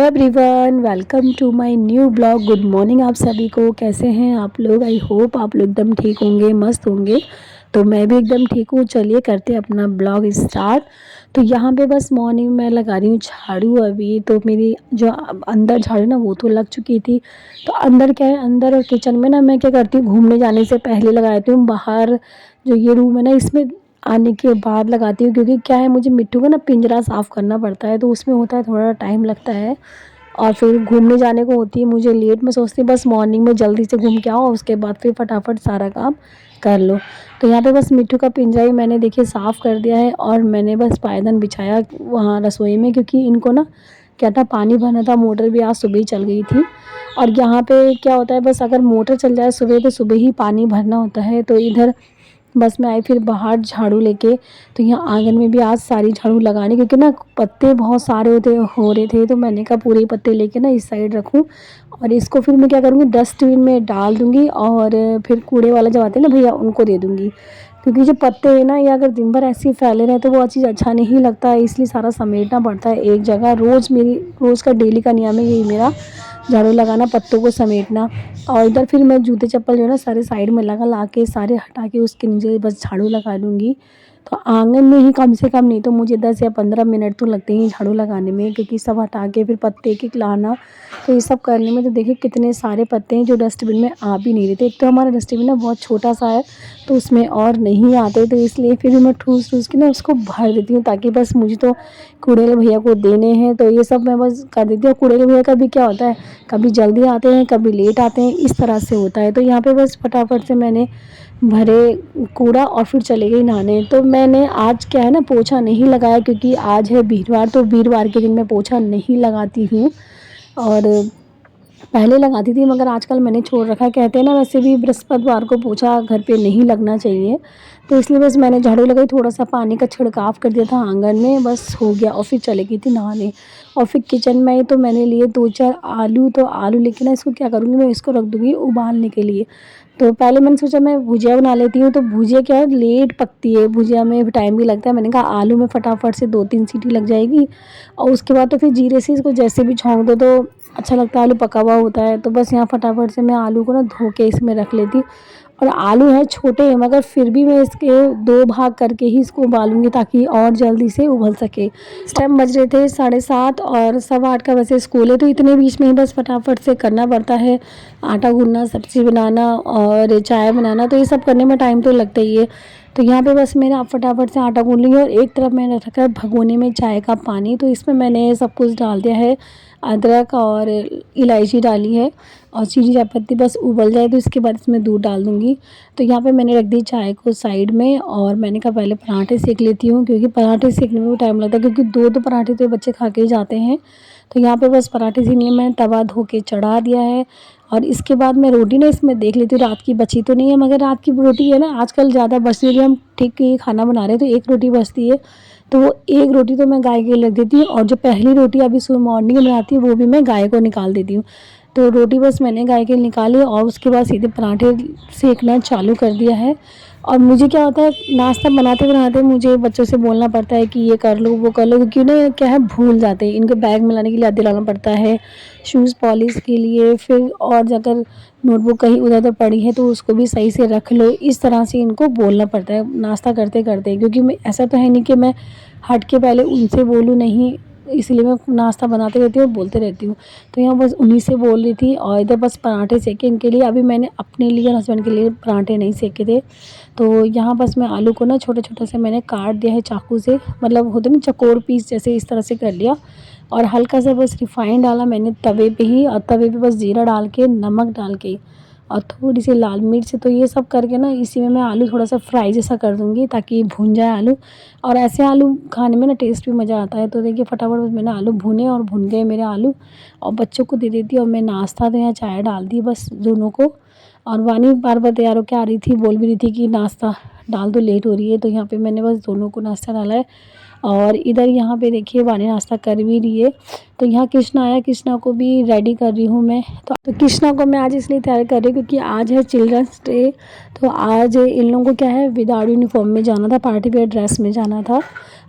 Everyone, welcome to my new blog. Good morning आप सभी को। कैसे हैं आप लोग? आई होप आप लोग एकदम ठीक होंगे, मस्त होंगे। तो मैं भी एकदम ठीक हूँ। चलिए करते हैं अपना ब्लॉग स्टार्ट। तो यहाँ पे बस मॉर्निंग में लगा रही हूँ झाड़ू। अभी तो मेरी जो अंदर झाड़ू ना वो तो लग चुकी थी। तो अंदर क्या है, अंदर और किचन में ना मैं क्या करती हूँ, घूमने जाने से पहले लगा देती हूँ। बाहर जो ये रूम है ना, इसमें आने के बाद लगाती हूँ, क्योंकि क्या है, मुझे मिट्टू का ना पिंजरा साफ़ करना पड़ता है, तो उसमें होता है थोड़ा टाइम लगता है। और फिर घूमने जाने को होती है मुझे लेट। मैं सोचती हूँ बस मॉर्निंग में जल्दी से घूम के आओ, उसके बाद फिर फटाफट सारा काम कर लो। तो यहाँ पे बस मिट्टू का पिंजरा ही मैंने देखिए साफ़ कर दिया है। और मैंने बस पायदान बिछाया वहाँ रसोई में, क्योंकि इनको ना क्या था, पानी भरना था। मोटर भी आज सुबह ही चल गई थी। और यहाँ पे क्या होता है, बस अगर मोटर चल जाए सुबह तो सुबह ही पानी भरना होता है। तो इधर बस मैं आई फिर बाहर झाड़ू लेके। तो यहाँ आंगन में भी आज सारी झाड़ू लगाने, क्योंकि ना पत्ते बहुत सारे हो रहे थे। तो मैंने कहा पूरे पत्ते लेके ना इस साइड रखूँ, और इसको फिर मैं क्या करूँगी, डस्टबिन में डाल दूँगी। और फिर कूड़े वाला जब आते हैं ना भैया, उनको दे दूँगी। क्योंकि जो पत्ते हैं ना, ये अगर दिन भर ऐसे ही फैले रहे तो वो चीज़ अच्छा नहीं लगता है। इसलिए सारा समेटना पड़ता है एक जगह। रोज़ का डेली का नियम है यही मेरा, झाड़ू लगाना, पत्तों को समेटना। और इधर फिर मैं जूते चप्पल जो है ना सारे साइड में ला के सारे हटा के उसके नीचे बस झाड़ू लगा दूँगी। तो आंगन में ही कम से कम नहीं तो मुझे 10 या 15 मिनट तो लगते ही झाड़ू लगाने में, क्योंकि सब हटा के फिर पत्ते एक-एक लाना। तो ये सब करने में तो देखिए कितने सारे पत्ते हैं जो डस्टबिन में आ भी नहीं रहे थे। एक तो हमारा डस्टबिन ना बहुत छोटा-सा है, तो उसमें और नहीं आते। तो इसलिए फिर मैं ठूस-ठूस के ना उसको भर देती हूँ, ताकि बस मुझे तो कूड़े वाले भैया को देने हैं। तो ये सब मैं बस कर देती हूँ। कूड़े वाले भैया का भी क्या होता है, कभी जल्दी आते हैं, कभी लेट आते हैं, इस तरह से होता है। तो यहाँ पे बस फटाफट से मैंने भरे कूड़ा और फिर चली गई नहाने। तो मैंने आज क्या है ना, पोछा नहीं लगाया, क्योंकि आज है वीरवार। तो वीरवार के दिन मैं पोछा नहीं लगाती हूँ। और पहले लगाती थी, मगर आजकल मैंने छोड़ रखा है। कहते हैं ना, वैसे भी बृहस्पतिवार को पोछा घर पे नहीं लगना चाहिए। तो इसलिए बस मैंने झाड़ू लगाई, थोड़ा-सा पानी का छिड़काव कर दिया था आंगन में, बस हो गया। और फिर चली गई थी नहाने। और फिर किचन में आई तो मैंने लिए 2-4 आलू। तो आलू लेके ना इसको क्या करूँगी, मैं इसको रख दूँगी उबालने के लिए। तो पहले मैंने सोचा मैं भुजिया बना लेती हूँ। तो भुजिया क्या है, लेट पकती है, भुजिया में टाइम भी लगता है। मैंने कहा आलू में फटाफट से 2-3 सीटी लग जाएगी, और उसके बाद तो फिर जीरे से इसको जैसे भी छौंक दो तो अच्छा लगता है। आलू पका हुआ होता है। तो बस यहाँ फटाफट से मैं आलू को ना धो के इसमें रख लेती। और आलू हैं छोटे हैं, मगर फिर भी मैं इसके 2 भाग करके ही इसको उबालूँगी, ताकि और जल्दी से उबल सके। इस टाइम बज रहे थे 7:30 और 8:15 का वैसे स्कूल है। तो इतने बीच में ही बस फटाफट से करना पड़ता है। आटा गूँथना, सब्ज़ी बनाना और चाय बनाना, तो ये सब करने में टाइम तो लगता ही है। तो यहाँ पे बस मैंने अब फटाफट से आटा गूँथ लिया, और एक तरफ मैंने रखा है भगोने में चाय का पानी। तो इसमें मैंने सब कुछ डाल दिया है, अदरक और इलायची डाली है, और चीनी चायपत्ती। बस उबल जाए तो इसके बाद इसमें दूध डाल दूँगी। तो यहाँ पे मैंने रख दी चाय को साइड में, और मैंने कहा पहले पराठे सेक लेती हूँ, क्योंकि पराठे सेकने में भी टाइम लगता है, क्योंकि 2-2 पराठे तो बच्चे खा के ही जाते हैं। तो यहाँ पे बस पराठे सेकने में मैंने तवा धो के चढ़ा दिया है। और इसके बाद मैं रोटी ना इसमें देख लेती हूँ रात की बची तो नहीं है, मगर रात की रोटी है ना आजकल ज़्यादा बचती है। हम ठीक ही खाना बना रहे हैं तो एक रोटी बचती है, तो वो एक रोटी तो मैं गाय के लिए रख देती हूँ। और जो पहली रोटी अभी सुबह मॉर्निंग में बनाती हूँ, वो भी मैं गाय को निकाल देती हूँ। तो रोटी बस मैंने गाय के लिए निकाली, और उसके बाद सीधे पराठे सेकना चालू कर दिया है। और मुझे क्या होता है, नाश्ता बनाते बनाते मुझे बच्चों से बोलना पड़ता है कि ये कर लो वो कर लो, क्योंकि ना क्या है, भूल जाते हैं। इनको बैग में लाने के लिए याद दिलाना पड़ता है, शूज़ पॉलिश के लिए। फिर और जाकर नोटबुक कहीं उधर उधर पड़ी है तो उसको भी सही से रख लो, इस तरह से इनको बोलना पड़ता है नाश्ता करते करते। क्योंकि मैं ऐसा तो है नहीं कि मैं हट के पहले उनसे बोलूँ, नहीं, इसलिए मैं नाश्ता बनाते रहती हूँ और बोलते रहती हूँ। तो यहाँ बस उन्हीं से बोल रही थी, और इधर बस पराठे सेके इनके लिए। अभी मैंने अपने लिए और हस्बैंड के लिए पराठे नहीं सेके थे। तो यहाँ बस मैं आलू को ना छोटे-छोटे से मैंने काट दिया है चाकू से, मतलब होते नहीं चौकोर पीस जैसे, इस तरह से कर लिया। और हल्का सा बस रिफ़ाइंड डाला मैंने तवे पे ही, और तवे पे बस जीरा डाल के, नमक डाल के, और थोड़ी सी लाल मिर्च। तो ये सब करके ना इसी में मैं आलू थोड़ा-सा फ्राई जैसा कर दूँगी, ताकि भुन जाए आलू। और ऐसे आलू खाने में ना टेस्ट भी मज़ा आता है। तो देखिए फटाफट बस मैंने आलू भुने, और भुन गए मेरे आलू, और बच्चों को दे देती हूँ। और मैं नाश्ता तो यहाँ चाय डाल दी बस दोनों को। और वानी बार-बार तैयार होके आ रही थी, बोल भी रही थी कि नाश्ता डाल दो, लेट हो रही है। तो यहाँ पे मैंने बस दोनों को नाश्ता डाला है। और इधर यहाँ पे देखिए वानी नाश्ता कर भी रही है। तो यहाँ कृष्णा आया, कृष्णा को भी रेडी कर रही हूँ मैं। तो कृष्णा को मैं आज इसलिए तैयार कर रही हूँ क्योंकि आज है चिल्ड्रंस डे। तो आज इन लोगों को क्या है, विदाउट यूनिफॉर्म में जाना था, पार्टी वेयर ड्रेस में जाना था।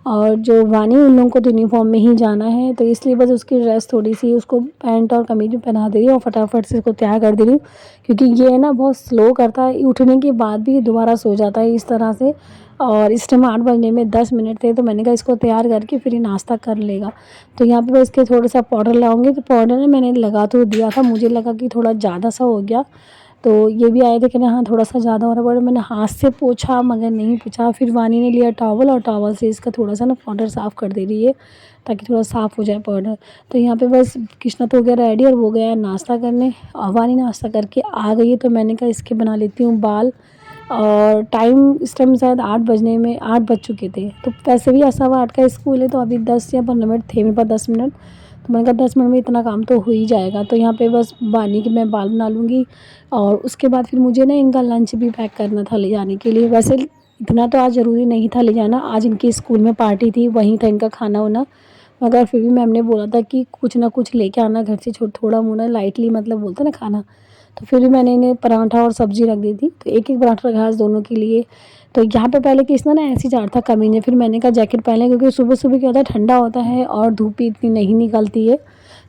और जो वानी उन लोगों को तो यूनिफॉर्म में ही जाना है, तो इसलिए बस उसकी ड्रेस थोड़ी सी उसको पैंट और कमीज में पहना दे रही हूँ और फटाफट से इसको तैयार कर दे रही हूँ। क्योंकि ये ना बहुत स्लो करता है, उठने के बाद भी दोबारा सो जाता है इस तरह से। और इस टाइम 8 बजने में 10 मिनट थे, तो मैंने कहा इसको तैयार करके फिर ये नाश्ता कर लेगा। तो यहाँ पे मैं इसके थोड़ा सा पाउडर लगाऊंगी। तो पाउडर ना मैंने लगा तो दिया था, मुझे लगा कि थोड़ा ज़्यादा सा हो गया। तो ये भी आए थे कि ना हाँ थोड़ा सा ज़्यादा हो रहा है, मैंने हाथ से पोंछा मगर नहीं पोंछा। फिर वानी ने लिया टॉवल और टॉवल से इसका थोड़ा सा ना पाउडर साफ़ कर दे रही है ताकि थोड़ा साफ़ हो जाए पाउडर। तो यहाँ पे बस कृष्णा तो हो गया रेडी और वो गया नाश्ता करने, और वानी नाश्ता करके आ गई है। तो मैंने कहा इसके बना लेती हूँ बाल। और टाइम इस टाइम शायद 8 बजने में 8 बज चुके थे। तो वैसे भी 8:15 का स्कूल है, तो अभी 10 या 15 मिनट थे मेरे पास, 10 मिनट। तो मैंने कहा 10 मिनट में इतना काम तो हो ही जाएगा। तो यहाँ पे बस वानी के मैं बाल बना लूँगी और उसके बाद फिर मुझे ना इनका लंच भी पैक करना था ले जाने के लिए। वैसे इतना तो आज ज़रूरी नहीं था ले जाना, आज इनके स्कूल में पार्टी थी, वहीं था इनका खाना वाना। मगर फिर भी मैम ने बोला था कि कुछ ना कुछ लेके आना घर से, थोड़ा मोड़ा लाइटली मतलब बोलते ना खाना। तो फिर भी मैंने इन्हें पराठा और सब्ज़ी रख दी थी, तो एक एक पराठा रखा आज दोनों के लिए। तो यहाँ पे पहले कृष्णा ना ऐसे ही जा रहा था कमीने, फिर मैंने कहा जैकेट पहन ले क्योंकि सुबह सुबह क्या होता है ठंडा होता है और धूप भी इतनी नहीं निकलती है।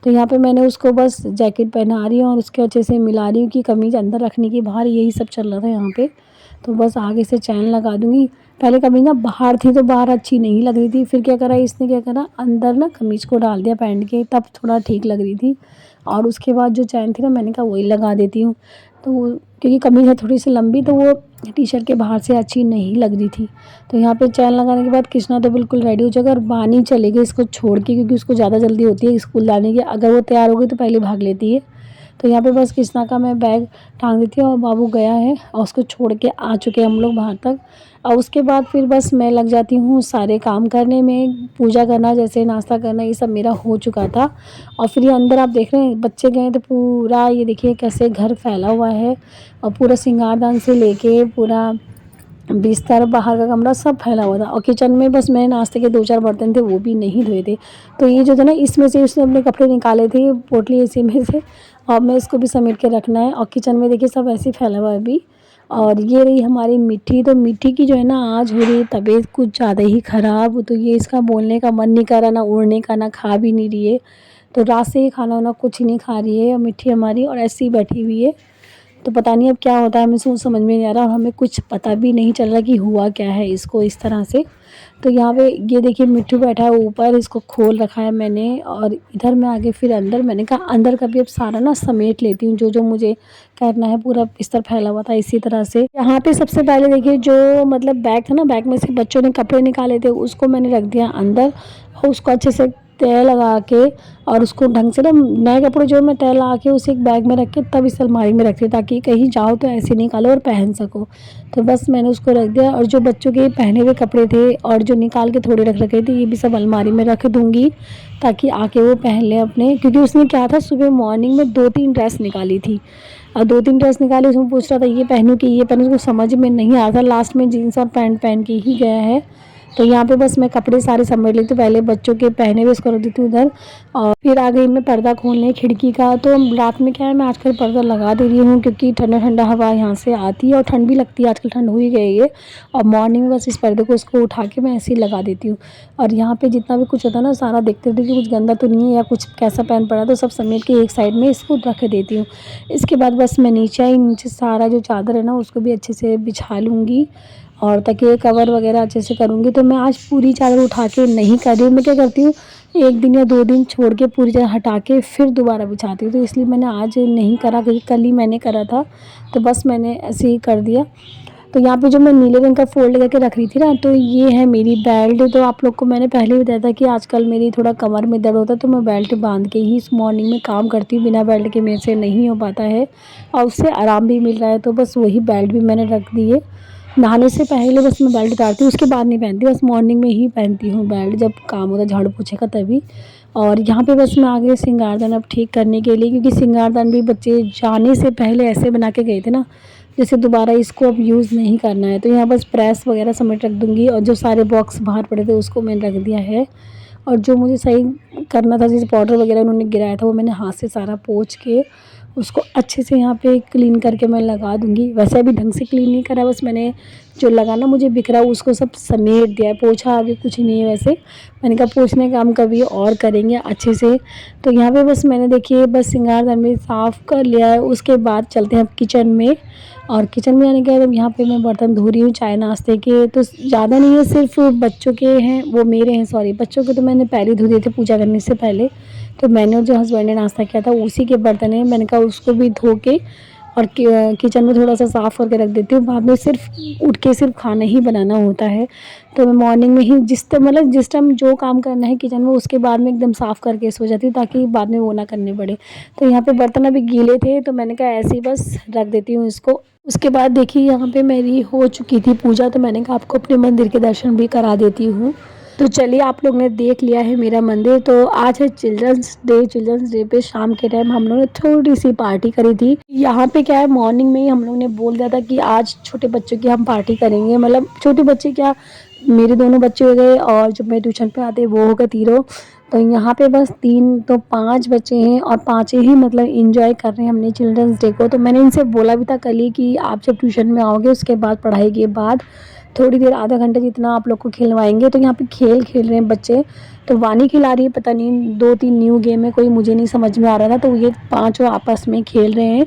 तो यहाँ पे मैंने उसको बस जैकेट पहना रही हूँ और उसके अच्छे से मिला रही हूँ कि कमीज अंदर रखने की बाहर, यही सब चल रहा था यहाँ पे। तो बस आगे से चैन लगा दूँगी। पहले कमीज ना बाहर थी तो बाहर अच्छी नहीं लग रही थी, फिर क्या करा इसने, क्या करा अंदर ना कमीज को डाल दिया पैंट के, तब थोड़ा ठीक लग रही थी। और उसके बाद जो चैन थी ना मैंने कहा वही लगा देती हूँ। तो क्योंकि कमीज है थोड़ी सी लंबी, तो वो टी शर्ट के बाहर से अच्छी नहीं लग रही थी। तो यहाँ पे चैन लगाने के बाद कृष्णा तो बिल्कुल रेडी हो जाएगा और वानी चली गई इसको छोड़ के, क्योंकि उसको ज़्यादा जल्दी होती है स्कूल जाने की। अगर वो तैयार हो गई तो पहले भाग लेती है। तो यहाँ पे बस कृष्णा का मैं बैग टांग देती हूँ और बाबू गया है और उसको छोड़ के आ चुके हैं हम लोग बाहर तक। और उसके बाद फिर बस मैं लग जाती हूँ सारे काम करने में, पूजा करना जैसे नाश्ता करना ये सब मेरा हो चुका था। और फिर ये अंदर आप देख रहे हैं बच्चे गए तो पूरा ये देखिए कैसे घर फैला हुआ है, और पूरा सिंगारदान से लेके पूरा बिस्तर बाहर का कमरा सब फैला हुआ था। और किचन में बस मैंने नाश्ते के 2-4 बर्तन थे वो भी नहीं धोए थे। तो ये जो था ना इसमें से उसने अपने कपड़े निकाले थे पोटली इसी में से, और मैं इसको भी समेट के रखना है। और किचन में देखिए सब ऐसे ही फैला हुआ है अभी। और ये रही हमारी मिट्टी, तो मिट्टी की जो है ना आज हो रही है तबीयत कुछ ज़्यादा ही ख़राब। तो ये इसका बोलने का मन नहीं कर रहा, ना उड़ने का, ना खा भी नहीं रही है। तो रात से ही खाना वाना कुछ नहीं खा रही है और मिट्टी हमारी, और ऐसे ही बैठी हुई है। तो पता नहीं अब क्या होता है, हमें समझ में नहीं आ रहा और हमें कुछ पता भी नहीं चल रहा कि हुआ क्या है इसको इस तरह से। तो यहाँ पे ये देखिए मिट्टू बैठा है ऊपर, इसको खोल रखा है मैंने। और इधर मैं आगे फिर अंदर, मैंने कहा अंदर का भी अब सारा ना समेट लेती हूँ जो जो मुझे करना है। पूरा बिस्तर फैला हुआ था इसी तरह से। यहाँ पे सबसे पहले देखिए जो मतलब बैग था ना, बैग में से बच्चों ने कपड़े निकाले थे उसको मैंने रख दिया अंदर, और उसको अच्छे से तय लगा के और उसको ढंग से ना नए कपड़े जो मैं तय लगा के उसे एक बैग में रख के तब इस अलमारी में रखती हूँ, ताकि कहीं जाओ तो ऐसे निकालो और पहन सको। तो बस मैंने उसको रख दिया। और जो बच्चों के पहने हुए कपड़े थे और जो निकाल के थोड़े रख रखे थे ये भी सब अलमारी में रख दूँगी, ताकि आके वो पहन लें अपने। क्योंकि उसने क्या था सुबह मॉर्निंग में 2-3 ड्रेस निकाली थी, और 2-3 ड्रेस निकाली, उसमें पूछ रहा था ये पहनूँ कि ये पहनूँ, उसको समझ में नहीं आ रहा था। लास्ट में जीन्स और पैंट पहन के ही गया है। तो यहाँ पे बस मैं कपड़े सारे समेट लेती हूँ, पहले बच्चों के पहने हुए इसको रख देती हूँ उधर। और फिर आ गई मैं पर्दा खोलने खिड़की का। तो रात में क्या है मैं आजकल पर्दा लगा दे रही हूँ, क्योंकि ठंडा ठंडा हवा यहाँ से आती है और ठंड भी लगती है, आजकल ठंड हो ही गई है। और मॉर्निंग में बस इस पर्दे को इसको उठा के मैं ऐसे ही लगा देती हूँ। और यहाँ पे जितना भी कुछ होता है ना सारा देखते रहती हूँ कि कुछ गंदा तो नहीं है या कुछ कैसा पहन पड़ा, तो सब समेट के एक साइड में इसको रख देती हूँ। इसके बाद बस मैं नीचे आई, नीचे सारा जो चादर है ना उसको भी अच्छे से बिछा लूँगी और तकिए कवर वगैरह अच्छे से करूँगी। तो मैं आज पूरी चादर उठा के नहीं कर रही हूँ, मैं क्या करती हूँ 1 दिन या 2 दिन छोड़ के पूरी चादर हटा के फिर दोबारा बिछाती हूँ। तो इसलिए मैंने आज नहीं करा, क्योंकि कल ही मैंने करा था, तो बस मैंने ऐसे ही कर दिया। तो यहाँ पे जो मैं नीले रंग का फोल्ड करके रख रही थी ना, तो ये है मेरी बेल्ट। तो आप लोग को मैंने पहले ही बताया था कि आजकल मेरी थोड़ा कमर में दर्द होता है, तो मैं बेल्ट बांध के ही इस मॉर्निंग में काम करती हूँ, बिना बेल्ट के मेरे से नहीं हो पाता है और उससे आराम भी मिल रहा है। तो बस वही बेल्ट भी मैंने रख दी है। नहाने से पहले बस मैं बेल्ट उतारती हूँ, उसके बाद नहीं पहनती, बस मॉर्निंग में ही पहनती हूँ बेल्ट, जब काम होता है झाड़ू पोछे का तभी। और यहाँ पे बस मैं आ गई सिंगारदान अब ठीक करने के लिए, क्योंकि सिंगारदान भी बच्चे जाने से पहले ऐसे बना के गए थे ना, जैसे दोबारा इसको अब यूज़ नहीं करना है। तो यहाँ बस प्रेस वगैरह समेट रख दूँगी और जो सारे बॉक्स बाहर पड़े थे उसको मैंने रख दिया है। और जो मुझे सही करना था, जैसे पाउडर वगैरह उन्होंने गिराया था, वो मैंने हाथ से सारा पोंछ के उसको अच्छे से यहाँ पे क्लीन करके मैं लगा दूँगी। वैसे अभी ढंग से क्लीन नहीं करा, बस मैंने जो लगाना मुझे बिखरा उसको सब समेट दिया है, पोंछा अभी कुछ नहीं है वैसे। मैंने कहा पोंछने का काम कभी और करेंगे अच्छे से। तो यहाँ पे बस मैंने देखिए बस सिंगारदान में साफ़ कर लिया है। उसके बाद चलते हैं अब किचन में। और किचन में आने के बाद अब यहाँ पे मैं बर्तन धो रही हूँ चाय नाश्ते के। तो ज़्यादा नहीं है, सिर्फ बच्चों के हैं, वो मेरे हैं सॉरी, बच्चों के तो मैंने पहले धो दिए थे पूजा करने से पहले। तो मैंने और जो हस्बैंड ने नाश्ता किया था उसी के बर्तन हैं। मैंने कहा उसको भी धो के और किचन में थोड़ा सा साफ़ करके रख देती हूँ। बाद में सिर्फ उठ के सिर्फ खाना ही बनाना होता है। तो मैं मॉर्निंग में ही जिस टाइम जो काम करना है किचन में उसके बाद में एकदम साफ़ करके सो जाती हूँ, ताकि बाद में वो ना करने पड़े। तो यहाँ पे बर्तन अभी गीले थे तो मैंने कहा ऐसे ही बस रख देती हूँ इसको। उसके बाद देखिए यहाँ पे मेरी हो चुकी थी पूजा, तो मैंने कहा आपको अपने मंदिर के दर्शन भी करा देती हूँ। तो चलिए, आप लोग ने देख लिया है मेरा मंदिर। तो आज है चिल्ड्रंस डे पे शाम के टाइम हम लोगों ने थोड़ी सी पार्टी करी थी। यहाँ पे क्या है, मॉर्निंग में ही हम लोग ने बोल दिया था कि आज छोटे बच्चों की हम पार्टी करेंगे। मतलब छोटे बच्चे क्या, मेरे दोनों बच्चे हो गए और जब मैं ट्यूशन पे आते वो हो गए तीनों। तो यहाँ पे बस 3 तो 5 बच्चे हैं और पाँचों ही मतलब इंजॉय कर रहे हैं हमने चिल्ड्रंस डे को। तो मैंने इनसे बोला भी था कल ही कि आप जब ट्यूशन में आओगे उसके बाद पढ़ाई के बाद थोड़ी देर आधा घंटे जितना आप लोग को खिलवाएंगे। तो यहाँ पे खेल रहे हैं बच्चे। तो वानी खिला रही है, पता नहीं 2-3 न्यू गेम है, कोई मुझे नहीं समझ में आ रहा था। तो ये पाँचों आपस में खेल रहे हैं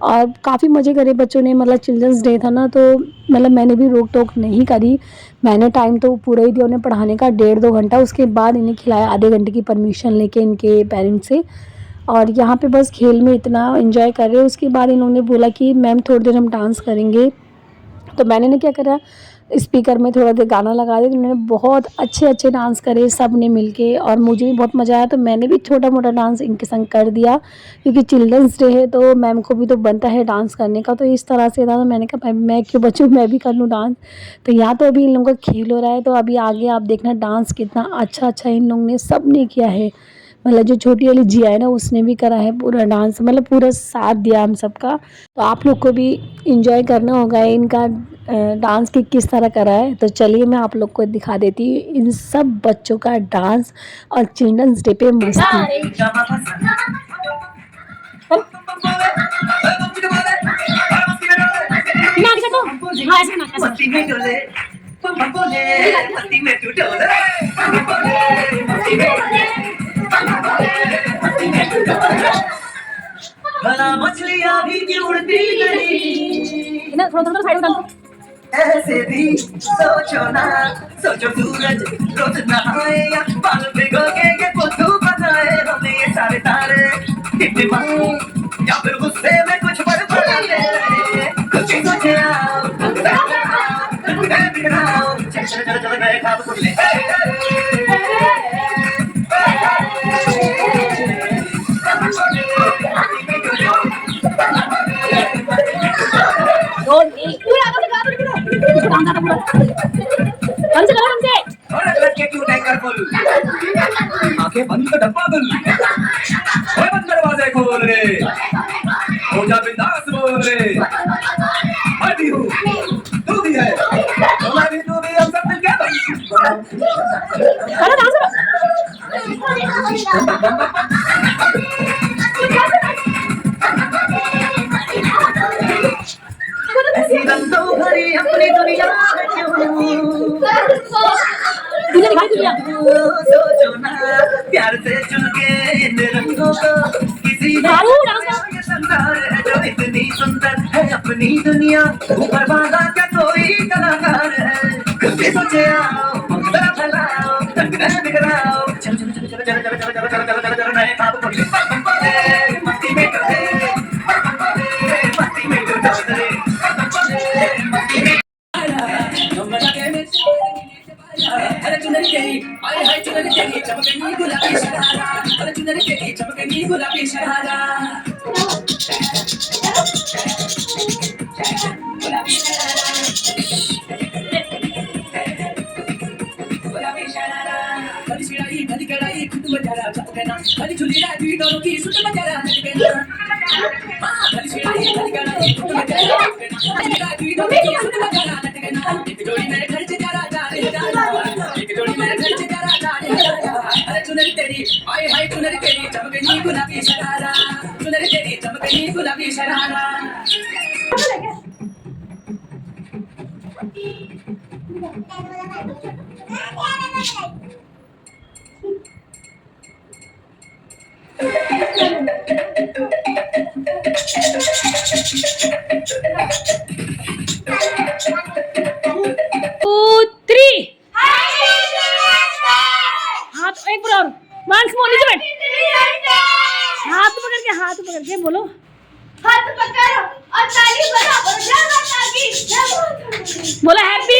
और काफ़ी मज़े करे बच्चों ने। मतलब चिल्ड्रंस डे था ना, तो मतलब मैंने भी रोक टोक नहीं करी। मैंने टाइम तो पूरा ही दिया उन्हें पढ़ाने का, 1.5-2 घंटा। उसके बाद इन्हें खिलाया आधे घंटे की परमिशन लेके इनके पेरेंट्स से। और यहाँ पे बस खेल में इतना एंजॉय कर रहे हैं। उसके बाद इन्होंने बोला कि मैम थोड़ी देर हम डांस करेंगे। तो मैंने ना क्या करा, स्पीकर में थोड़ा देर गाना लगा दिया। तो उन्होंने बहुत अच्छे डांस करे सब ने मिलके और मुझे भी बहुत मज़ा आया। तो मैंने भी छोटा मोटा डांस इनके संग कर दिया, क्योंकि चिल्ड्रंस डे है तो मैम को भी तो बनता है डांस करने का। तो इस तरह से था, तो मैंने कहा मैं क्यों बचूँ, मैं भी कर लूँ डांस। तो यहाँ तो अभी इन लोगों का खेल हो रहा है। तो अभी आगे आप देखना डांस कितना अच्छा इन लोगों ने सब ने किया है। मतलब जो छोटी वाली जिया है ना, उसने भी करा है पूरा डांस, मतलब पूरा साथ दिया हम सबका। तो आप लोग को भी इंजॉय करना होगा इनका डांस की किस तरह करा है। तो चलिए मैं आप लोग को दिखा देती हूँ इन सब बच्चों का डांस और चिल्ड्रंस डे पे मस्ती। भला मछलियाँ भी क्यों उड़ती नहीं, थोड़ा साइड में ऐसे भी सोचो ना, सोचो सूरज रोज नहाए या बाल भिगोके ये बुद्धू बनाए हमें ये सारे तारे टिमटिमाए या फिर गुस्से में कुछ बड़बड़ाते कुछ ही सोचे आओ बिगड़ाओ चल गए खाब कुछ ले आंखें बंद तो डब्बा गुल बंद दरवाजे खोल रे हो जा बिंदास बोल रे मैं भी हूँ तू भी है तू भी हम सब मिलके ऐसी रंगों भरी अपनी दुनिया सोचो ना प्यार से चुन के इन रंगों को किसी ये संसार है जो इतनी सुंदर है अपनी दुनिया ऊपर वाला क्या कोई कलाकार है खुद भी सोचे आओ जरा फैलाओ रंग बिखराओ चलो नए ख्वाब को मस्ती में डोले मस्ती में डोले अरे चुनरी तेरी हाय हाय चुनरी तेरी चमकनी गुलाबी शरारा अरे चुनरी तेरी चमकनी गुलाबी शरारा गुलाबी शरारा गुलाबी शरारा कदी सिड़ाई कदी कड़ाई खुद मचारा चमकना कदी झुली राती डोरों की सुत मचारा चमकना चुनरी तेरी आए हाय चुनरी तेरी चमकनी गुलाबी शरारा चुनरी तेरी चमकनी गुलाबी शरारा 2, 3 हाथ एक बार और वंस मोर नीचे बैठ हाथ पकड़ के बोलो हाथ पकड़ो और ताली बजाओ और जय माता की जय बोला हैप्पी